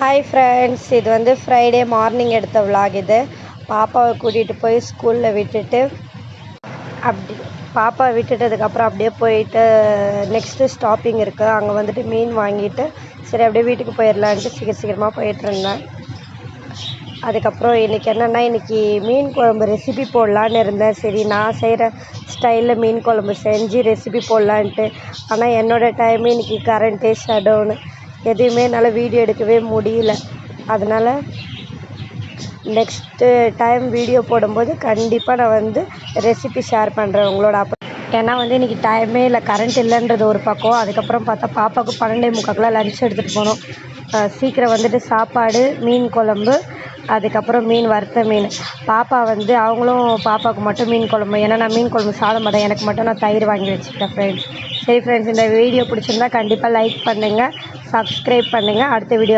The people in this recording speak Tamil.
ஹாய் ஃப்ரெண்ட்ஸ், இது வந்து ஃப்ரைடே மார்னிங் எடுத்த விலாக். இது பாப்பாவை கூட்டிகிட்டு போய் ஸ்கூலில் விட்டுட்டு அப்படி பாப்பாவை விட்டுட்டதுக்கப்புறம் அப்படியே போயிட்டு நெக்ஸ்ட்டு ஸ்டாப்பிங் இருக்குது. அங்கே வந்துட்டு மீன் வாங்கிட்டு சரி அப்படியே வீட்டுக்கு போயிடலான்ட்டு சீக்கிரமாக போயிட்டுருந்தேன். அதுக்கப்புறம் இன்றைக்கி என்னென்னா, இன்றைக்கி மீன் குழம்பு ரெசிபி போடலான்னு இருந்தேன். சரி நான் செய்கிற ஸ்டைலில் மீன் குழம்பு செஞ்சு ரெசிபி போடலான்ட்டு. ஆனால் என்னோடய டைமு இன்றைக்கி கரண்ட்டே ஷட்டவுனு, எதுவுமே என்னால் வீடியோ எடுக்கவே முடியல. அதனால் நெக்ஸ்ட்டு டைம் வீடியோ போடும்போது கண்டிப்பாக நான் வந்து ரெசிபி ஷேர் பண்ணுறேன் உங்களோட. ஏன்னா வந்து இன்றைக்கி டைமே இல்லை, கரண்ட் இல்லைன்றது ஒரு பக்கம். அதுக்கப்புறம் பார்த்தா பாப்பாவுக்கு 12:45 லன்ச் எடுத்துகிட்டு போகணும். சீக்கிரம் வந்துட்டு சாப்பாடு, மீன் குழம்பு, அதுக்கப்புறம் மீன் வறுத்த மீன். பாப்பா வந்து அவங்களும் பாப்பாவுக்கு மட்டும் மீன் குழம்பு, ஏன்னா நான் மீன் குழம்பு சாப்பிட மாட்டேன். எனக்கு மட்டும் நான் தயிர் வாங்கி வச்சுக்கிட்டேன் ஃப்ரெண்ட்ஸ். சரி ஃப்ரெண்ட்ஸ், இந்த வீடியோ பிடிச்சிருந்தா கண்டிப்பாக லைக் பண்ணுங்கள், சப்ஸ்கிரைப் பண்ணுங்கள். அடுத்த வீடியோ